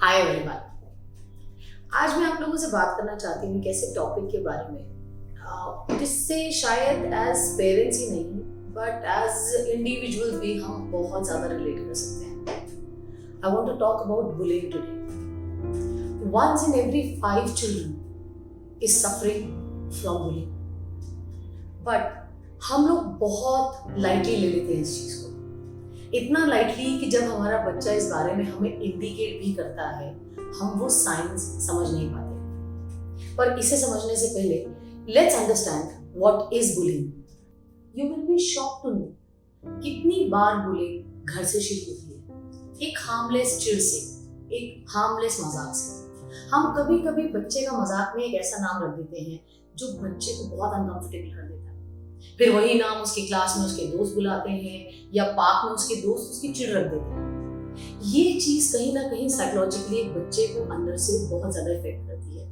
Hi everyone. आज मैं आप लोगों से बात करना चाहती हूँ एक ऐसे टॉपिक के बारे में जिससे शायद एज पेरेंट्स ही नहीं बट एज इंडिविजुअल भी हम बहुत ज़्यादा रिलेट कर सकते हैं। I want to talk about bullying today. Once in every 5 children is suffering from bullying, but हम लोग बहुत लाइटली ले लेते हैं इस चीज़ को, इतना लाइटली कि जब हमारा बच्चा इस बारे में हमें इंडिकेट भी करता है हम वो साइंस समझ नहीं पाते। पर इसे समझने से पहले let's understand what is bullying. You will be shocked to know कितनी बार बुलिंग घर से शुरू होती है, एक हार्मलेस चिढ़ से, एक हार्मलेस मजाक से। हम कभी कभी बच्चे का मजाक में एक ऐसा नाम रख देते हैं जो बच्चे को बहुत अनकंफर्टेबल कर देता है। फिर वही नाम उसकी क्लास में उसके दोस्त बुलाते हैं या पार्क में उसके दोस्त उसकी चिढ़ रख देते हैं। ये चीज कहीं ना कहीं साइकोलॉजिकली एक बच्चे को अंदर से बहुत ज्यादा इफेक्ट करती है,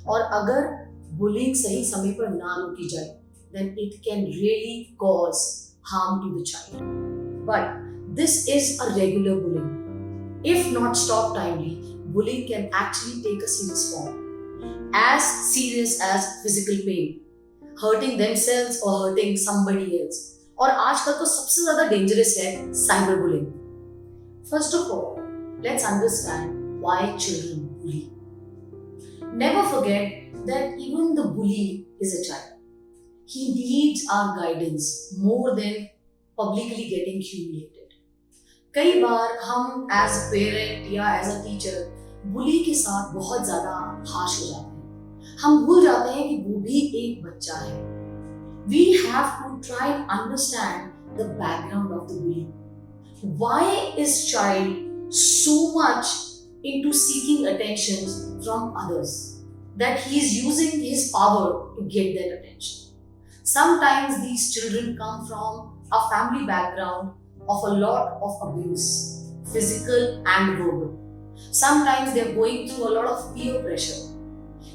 और अगर बुलिंग सही समय पर ना रोकी जाए then it can really cause harm to the child. But this is a regular bullying. If not stopped timely, bullying can actually take a serious form, as serious as physical pain, hurting themselves or hurting somebody else. और आजकल तो सबसे ज्यादा dangerous है cyber bullying. First of all, let's understand why children bully. Never forget that even the bully is a child. He needs our guidance more than publicly getting humiliated. कई बार हम as a parent या as a teacher बुली के साथ बहुत ज्यादा हाश हो जाते हैं। हम भूल जाते हैं कि वो भी एक बच्चा है। We have to try and understand the background of the bully. Why is child so much into seeking attention from others that he is using his power to get their attention? Sometimes these children come from a family background of a lot of abuse, physical and verbal. Sometimes they are going through a lot of peer pressure.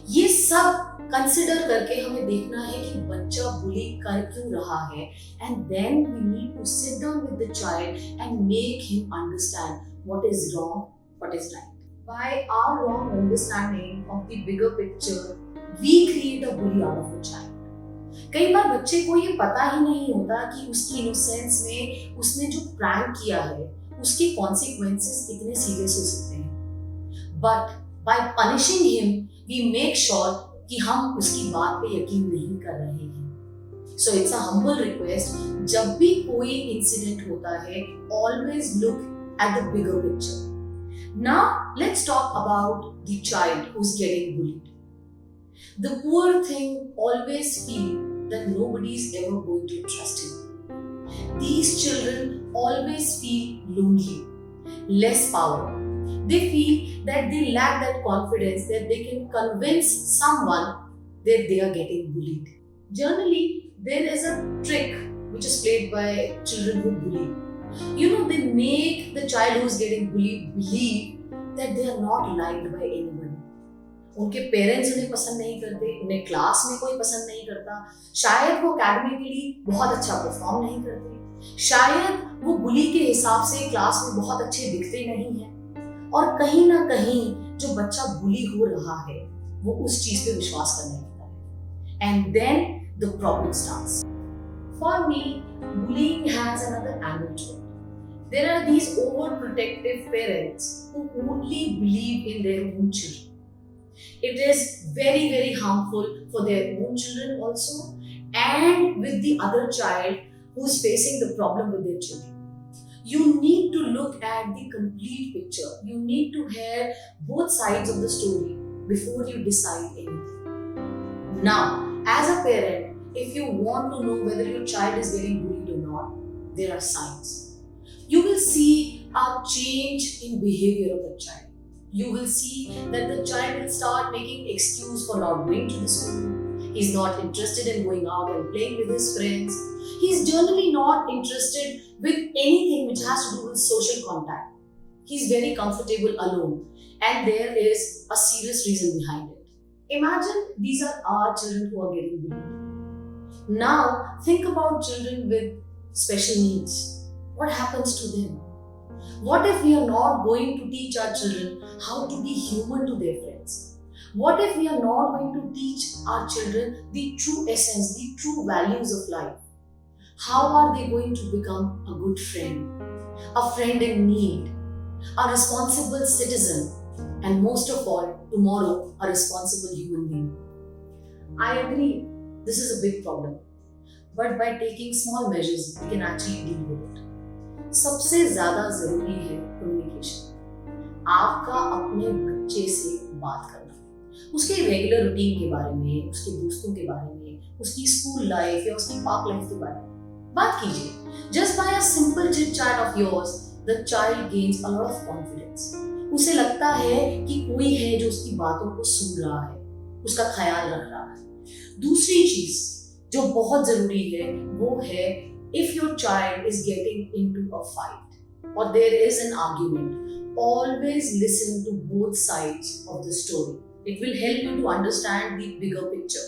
ये सब consider करके हमें देखना है कि बच्चा बुली कर क्यों रहा है, and then we need to sit down with the child and make him understand what is wrong, what is right. By our wrong understanding of the bigger picture, we create a bully out of a child. कई बार बच्चे को ये पता ही नहीं होता कि उसकी innocence में उसने जो प्रैंक किया है उसके कॉन्सिक्वेंसेस इतने सीरियस हो सकते हैं। But by punishing him we make sure कि हम उसकी बात पे यकीन नहीं कर रहे हैं। So it's a humble request, जब भी कोई इंसिडेंट होता है always look at the bigger picture. Now let's talk about the child who is getting bullied. The poor thing always feel that nobody is ever going to trust him. These children always feel lonely, less power. They feel that they lack that confidence that they can convince someone that they are getting bullied. Generally, there is a trick which is played by children who bully. They make the child who is getting bullied believe that they are not liked by anyone. उनके parents उन्हें पसंद नहीं करते, उन्हें class में कोई पसंद नहीं करता, शायद वो एकेडमिकली बहुत अच्छा परफॉर्म नहीं करते, शायद वो बुली के हिसाब से क्लास में बहुत अच्छे दिखते नहीं हैं, और कहीं ना कहीं जो बच्चा बुली हो रहा है वो उस चीज पे विश्वास करने लगता है, and then the problem starts. For me bullying has another angle to it. There are these overprotective parents who only believe in their own children. It is very, very harmful for their own children also, and with the other child who is facing the problem with their children. You need to look at the complete picture. You need to hear both sides of the story before you decide anything. Now, as a parent, if you want to know whether your child is getting bullied or not, there are signs. You will see a change in behavior of the child. You will see that the child will start making excuse for not going to the school. He's not interested in going out and playing with his friends. He's generally not interested with anything which has to do with social contact. He's very comfortable alone, and there is a serious reason behind it. Imagine these are our children who are getting bullied. Now think about children with special needs. What happens to them? What if we are not going to teach our children how to be human to their friends? What if we are not going to teach our children the true essence, the true values of life? How are they going to become a good friend, a friend in need, a responsible citizen, and most of all, tomorrow, a responsible human being? I agree, this is a big problem, but by taking small measures, we can actually deal with it. सबसे ज्यादा जरूरी है communication. आपका अपने बच्चे से बात करना, उसके रेगुलर रूटीन के बारे में, उसके दोस्तों के बारे में, उसकी स्कूल लाइफ या उसकी पार्क लाइफ के बारे में बात कीजिए। Just by a simple chit chat off yours the child gains a lot of confidence. उसे लगता है कि कोई है जो उसकी बातों को सुन रहा है, उसका ख्याल रख रहा है। दूसरी चीज जो बहुत जरूरी है वो है, if your child is getting into a fight or there is an argument, always listen to both sides of the story. It will help you to understand the bigger picture.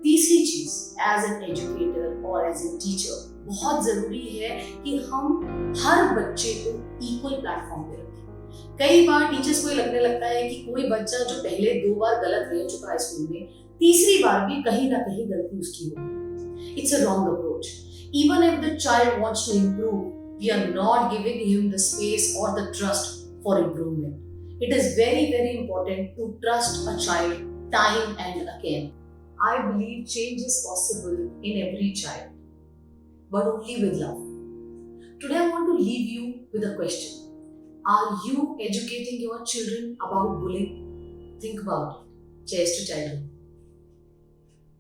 तीसरी चीज, एज एन एजुकेटर और as a teacher, बहुत जरूरी है कि हम हर बच्चे को इक्वल प्लेटफॉर्म पे रखें। कई बार टीचर्स को ये लगने लगता है कि कोई बच्चा जो पहले 2 बार गलत रह चुका है स्कूल में, तीसरी बार भी कहीं ना कहीं गलती उसकी होगी। It's a wrong approach. Even if the child wants to improve, we are not giving him the space or the trust for improvement. It is very, very important to trust a child time and again. I believe change is possible in every child, but only with love. Today I want to leave you with a question. Are you educating your children about bullying? Think about it. Cheers to childhood.